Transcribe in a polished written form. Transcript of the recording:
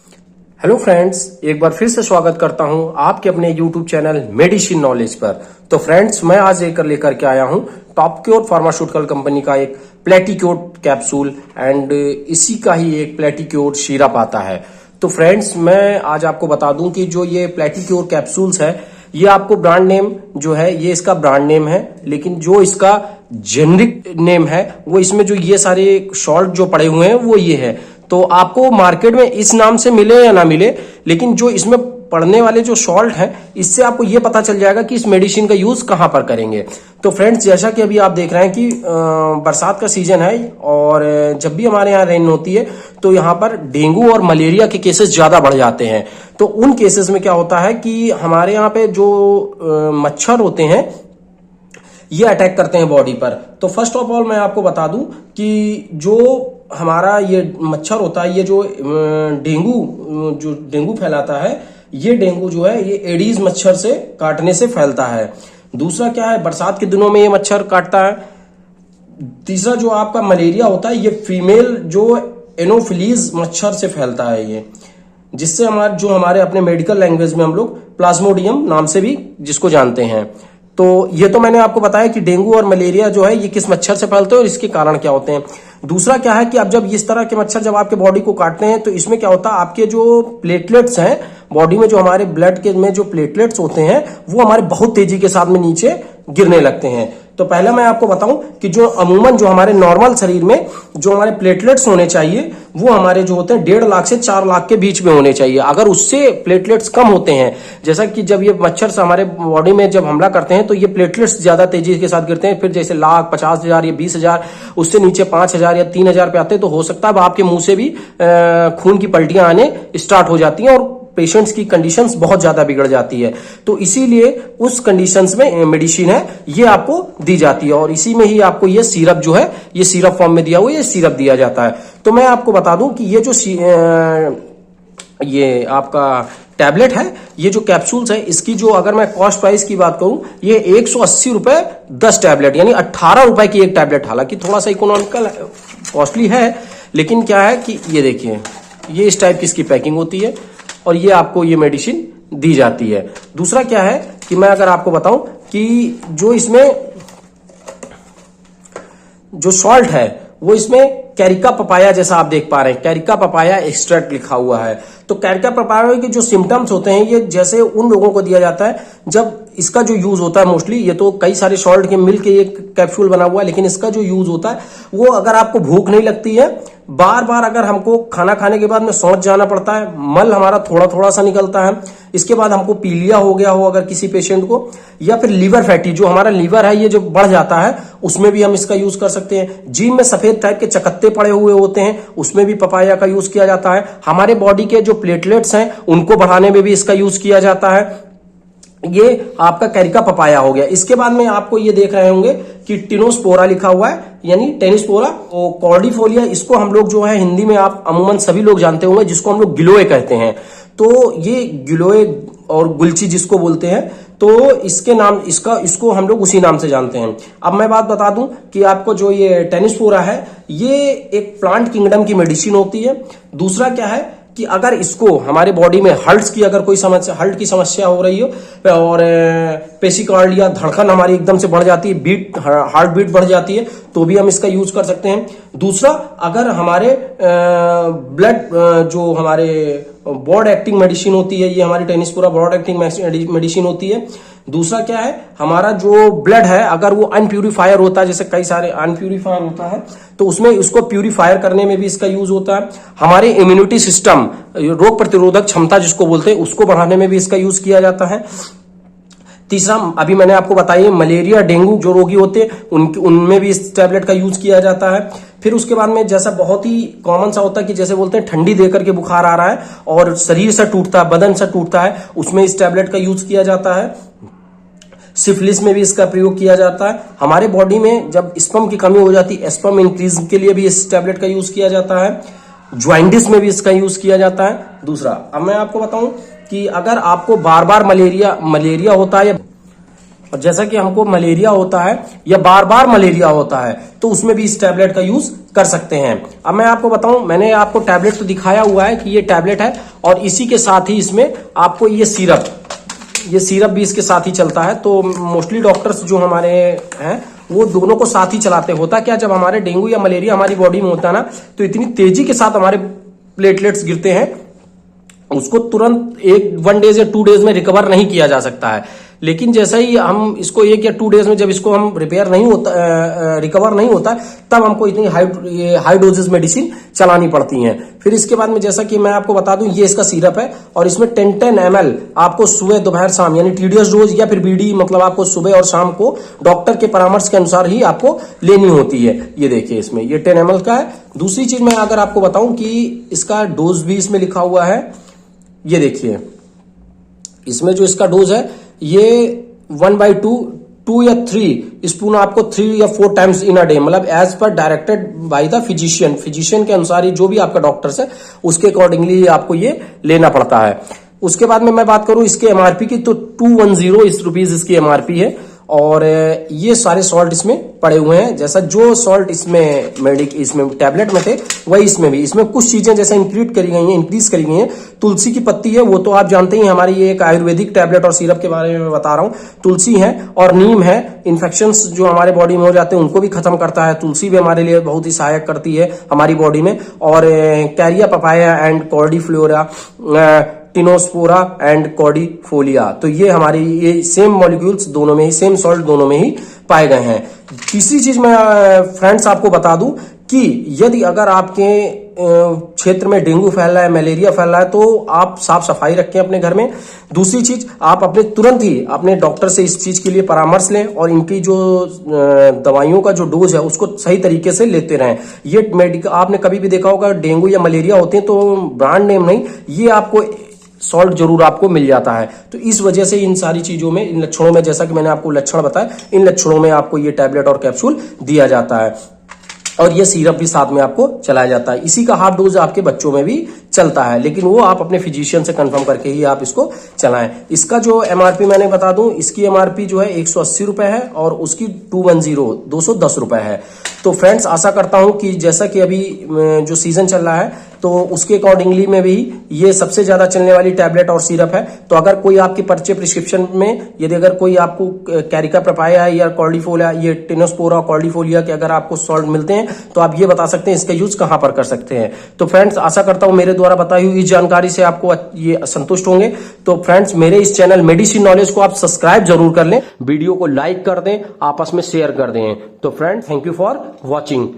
Hello friends, एक बार फिर से स्वागत करता हूं आपके अपने यूट्यूब चैनल मेडिसिन नॉलेज पर। तो फ्रेंड्स, मैं आज लेकर के आया हूं टॉप क्योर फार्मास्यूटिकल कंपनी का एक प्लेटिक्योर कैप्सूल एंड इसी का ही एक प्लेटिक्योर सिरप आता है। तो फ्रेंड्स, मैं आज आपको बता दूं कि जो ये प्लेटिक्योर कैप्सूल्स है, ये आपको ब्रांड नेम जो है ये इसका ब्रांड नेम है, लेकिन जो इसका जेनरिक नेम है वो इसमें जो ये सारे शॉर्ट जो पड़े हुए हैं वो ये है। तो आपको मार्केट में इस नाम से मिले या ना मिले, लेकिन जो इसमें पड़ने वाले जो सॉल्ट हैं इससे आपको ये पता चल जाएगा कि इस मेडिसिन का यूज कहां पर करेंगे। तो फ्रेंड्स, जैसा कि अभी आप देख रहे हैं कि बरसात का सीजन है और जब भी हमारे यहाँ रेन होती है तो यहाँ पर डेंगू और मलेरिया के केसेस ज्यादा बढ़ जाते हैं। तो उन केसेस में क्या होता है कि हमारे यहाँ पे जो मच्छर होते हैं ये अटैक करते हैं बॉडी पर। तो फर्स्ट ऑफ ऑल मैं आपको बता दूं कि जो हमारा ये मच्छर होता है, ये जो डेंगू फैलाता है, ये डेंगू जो है ये एडीज मच्छर से काटने से फैलता है। दूसरा क्या है, बरसात के दिनों में ये मच्छर काटता है। तीसरा जो आपका मलेरिया होता है, ये फीमेल जो एनोफिलीज मच्छर से फैलता है, ये जिससे हमारे अपने मेडिकल लैंग्वेज में हम लोग प्लाज्मोडियम नाम से भी जिसको जानते हैं। तो ये तो मैंने आपको बताया कि डेंगू और मलेरिया जो है ये किस मच्छर से फैलते हैं और इसके कारण क्या होते हैं। दूसरा क्या है कि अब जब इस तरह के मच्छर जब आपके बॉडी को काटते हैं तो इसमें क्या होता है, आपके जो प्लेटलेट्स हैं बॉडी में, जो हमारे ब्लड के में जो प्लेटलेट्स होते हैं वो हमारे बहुत तेजी के साथ में नीचे गिरने लगते हैं। तो पहले मैं आपको बताऊं कि जो अमूमन जो हमारे नॉर्मल शरीर में जो हमारे प्लेटलेट्स होने चाहिए वो हमारे जो होते हैं 1.5 लाख से 4 लाख के बीच में होने चाहिए। अगर उससे प्लेटलेट्स कम होते हैं, जैसा कि जब ये मच्छर से हमारे बॉडी में जब हमला करते हैं तो ये प्लेटलेट्स ज्यादा तेजी के साथ गिरते हैं, फिर जैसे लाख, 50,000 या 20,000, उससे नीचे 5,000 या 3,000 पे आते हैं तो हो सकता है आपके मुंह से भी खून की पलटियां आने स्टार्ट हो जाती हैं और पेशेंट्स की कंडीशंस बहुत ज्यादा बिगड़ जाती है। तो इसीलिए उस कंडीशंस में मेडिसिन है ये आपको दी जाती है और इसी में ही आपको ये सिरप जो है ये सिरप फॉर्म में दिया हुआ ये सिरप दिया जाता है। तो मैं आपको बता दूं कि ये जो ये आपका टैबलेट है, ये जो कैप्सूल्स है, इसकी जो अगर मैं कॉस्ट प्राइस की बात करूं, ये 180 रुपए 10 टैबलेट यानी 18 रुपए की एक टैबलेट, हालांकि थोड़ा सा इकोनॉमिकल कॉस्टली है, लेकिन क्या है कि ये देखिए ये इस टाइप की इसकी पैकिंग होती है और ये आपको ये मेडिसिन दी जाती है। दूसरा क्या है कि मैं अगर आपको बताऊं कि जो इसमें जो सॉल्ट है वो इसमें कैरिका पपाया, जैसा आप देख पा रहे हैं कैरिका पपाया एक्सट्रैक्ट लिखा हुआ है। तो कैरिका पपाया के जो सिम्टम्स होते हैं ये जैसे उन लोगों को दिया जाता है जब इसका जो यूज होता है मोस्टली, ये तो कई सारे सॉल्ट के मिल के एक कैप्सूल बना हुआ है, लेकिन इसका जो यूज होता है वो अगर आपको भूख नहीं लगती है, बार बार अगर हमको खाना खाने के बाद में शौच जाना पड़ता है, मल हमारा थोड़ा थोड़ा सा निकलता है, इसके बाद हमको पीलिया हो गया हो अगर किसी पेशेंट को, या फिर लीवर फैटी, जो हमारा लीवर है ये जो बढ़ जाता है उसमें भी हम इसका यूज कर सकते हैं। जीभ में सफेद टाइप के चकत्ते पड़े हुए होते हैं उसमें भी पपाया का यूज किया जाता है। हमारे बॉडी के जो प्लेटलेट्स हैं उनको बढ़ाने में भी इसका यूज किया जाता है। ये आपका कैरिका पपाया हो गया। इसके बाद में आपको ये देख रहे होंगे कि टिनोस्पोरा लिखा हुआ है यानी टेनिस्पोरा और कॉर्डिफोलिया, इसको हम लोग जो है हिंदी में आप अमूमन सभी लोग जानते होंगे, जिसको हम लोग गिलोय कहते हैं। तो ये गिलोय और गुलची जिसको बोलते हैं, तो इसके नाम इसको हम लोग उसी नाम से जानते हैं। अब मैं बात बता दूं कि आपको जो ये टेनिस्पोरा है ये एक प्लांट किंगडम की मेडिसिन होती है। दूसरा क्या है कि अगर इसको हमारे बॉडी में हर्ट्स की अगर कोई समस्या, हर्ट की समस्या हो रही हो और पेशिकार्ड या धड़कन हमारी एकदम से बढ़ जाती है, हार्ट बीट बढ़ जाती है, तो भी हम इसका यूज कर सकते हैं। दूसरा, अगर हमारे ब्लड जो हमारे ब्रॉड एक्टिंग मेडिसिन होती है, ये हमारी टेनिस्पोरा ब्रॉड एक्टिंग मेडिसिन होती है। दूसरा क्या है, हमारा जो ब्लड है अगर वो अनप्यूरिफायर होता है, जैसे कई सारे अनप्यूरिफायर होता है, तो उसमें उसको प्यूरिफायर करने में भी इसका यूज होता है। हमारे इम्यूनिटी सिस्टम, रोग प्रतिरोधक क्षमता जिसको बोलते हैं, उसको बढ़ाने में भी इसका यूज किया जाता है। तीसरा, अभी मैंने आपको बताया मलेरिया डेंगू जो रोगी होते हैं उनमें भी इस टैबलेट का यूज किया जाता है। फिर उसके बाद में जैसा बहुत ही कॉमन सा होता है कि जैसे बोलते हैं ठंडी देकर के बुखार आ रहा है और शरीर से टूटता है, बदन से टूटता है, उसमें इस टैबलेट का यूज किया जाता है। सिफिलिस में भी इसका प्रयोग किया जाता है। हमारे बॉडी में जब स्पर्म की कमी हो जाती है, स्पर्म इंक्रीज के लिए भी इस टैबलेट का यूज किया जाता है। ज्वाइंटिस में भी इसका यूज किया जाता है। दूसरा, अब मैं आपको बताऊं कि अगर आपको बार बार मलेरिया होता है, और जैसा कि हमको मलेरिया होता है या बार बार मलेरिया होता है तो उसमें भी इस टैबलेट का यूज कर सकते हैं। अब मैं आपको बताऊं, मैंने आपको टैबलेट तो दिखाया हुआ है कि ये टैबलेट है और इसी के साथ ही इसमें आपको ये सिरप भी इसके साथ ही चलता है। तो मोस्टली डॉक्टर्स जो हमारे हैं वो दोनों को साथ ही चलाते। होता क्या, जब हमारे डेंगू या मलेरिया हमारी बॉडी में होता है ना तो इतनी तेजी के साथ हमारे प्लेटलेट्स गिरते हैं, उसको तुरंत 1 डेज या 2 डेज में रिकवर नहीं किया जा सकता है। लेकिन जैसा ही हम इसको 1 या 2 डेज में जब इसको हम रिकवर नहीं होता तब हमको इतनी हाई डोजेस मेडिसिन चलानी पड़ती हैं। फिर इसके बाद में जैसा कि मैं आपको बता दूं, ये इसका सिरप है और इसमें 10 ml आपको सुबह दोपहर शाम यानी टीडीएस डोज या फिर बीडी मतलब आपको सुबह और शाम को डॉक्टर के परामर्श के अनुसार ही आपको लेनी होती है। ये देखिए इसमें ये 10 ml का है। दूसरी चीज मैं अगर आपको बताऊं कि इसका डोज भी इसमें लिखा हुआ है। ये देखिए इसमें जो इसका डोज है ये 1/2 या 3 स्पून आपको 3 या 4 टाइम्स इन अ डे, मतलब एज पर डायरेक्टेड बाय द फिजिशियन के अनुसार ही जो भी आपका डॉक्टर है उसके अकॉर्डिंगली आपको ये लेना पड़ता है। उसके बाद में मैं बात करूं इसके एमआरपी की तो 210 रुपीज इसकी एमआरपी है और ये सारे सॉल्ट इसमें पड़े हुए हैं। जैसा जो सॉल्ट इसमें टैबलेट में थे वही इसमें भी, इसमें कुछ चीजें जैसे इंक्रीज करी गई हैं। तुलसी की पत्ती है, वो तो आप जानते ही, हमारी ये एक आयुर्वेदिक टैबलेट और सिरप के बारे में बता रहा हूं। तुलसी है और नीम है, इन्फेक्शंस जो हमारे बॉडी में हो जाते हैं उनको भी खत्म करता है। तुलसी भी हमारे लिए बहुत ही सहायक करती है हमारी बॉडी में। और कैरिया पपाया एंड कॉर्डीफ्लोरा, टिनोस्पोरा एंड कॉर्डीफोलिया, तो ये हमारी ये सेम मॉलिक्यूल्स दोनों में ही, सेम सॉल्ट दोनों में ही पाए गए हैं। तीसरी चीज मैं फ्रेंड्स आपको बता दूं कि यदि अगर आपके क्षेत्र में डेंगू फैल रहा है, मलेरिया फैल रहा है तो आप साफ सफाई रखें अपने घर में। दूसरी चीज, आप तुरंत ही अपने डॉक्टर से इस चीज के लिए परामर्श लें और इनकी जो दवाइयों का जो डोज है उसको सही तरीके से लेते रहें। ये मेडिकल आपने कभी भी देखा होगा डेंगू या मलेरिया होते हैं तो ब्रांड नेम नहीं, ये आपको सॉल्ट जरूर आपको मिल जाता है। तो इस वजह से इन सारी चीजों में, इन लक्षणों में, जैसा कि मैंने आपको लक्षण बताया, इन लक्षणों में आपको ये टैबलेट और कैप्सूल दिया जाता है और ये सिरप भी साथ में आपको चलाया जाता है। इसी का हाफ डोज आपके बच्चों में भी चलता है, लेकिन वो आप अपने फिजिशियन से कंफर्म करके ही आप इसको चलाएं। इसका जो एमआरपी मैंने बता दूं, इसकी एमआरपी जो है 180 रुपए है और उसकी 210 रुपए है। तो फ्रेंड्स आशा करता हूं कि जैसा कि अभी जो सीजन चल रहा है तो उसके अकॉर्डिंगली में भी ये सबसे ज्यादा चलने वाली टैबलेट और सिरप है। तो अगर कोई आपके पर्चे प्रिस्क्रिप्शन में यदि अगर कोई आपको कैरिका पपाया या कॉर्डीफोलिया, ये टिनोस्पोरा कॉर्डीफोलिया के अगर आपको सॉल्ट मिलते हैं तो आप ये बता सकते हैं इसका यूज कहां पर कर सकते हैं। तो फ्रेंड्स आशा करता हूं मेरे द्वारा बताई हुई इस जानकारी से आपको ये संतुष्ट होंगे। तो फ्रेंड्स मेरे इस चैनल मेडिसिन नॉलेज को आप सब्सक्राइब जरूर कर लें, वीडियो को लाइक कर दें, आपस में शेयर कर दें। तो friends thank you for watching.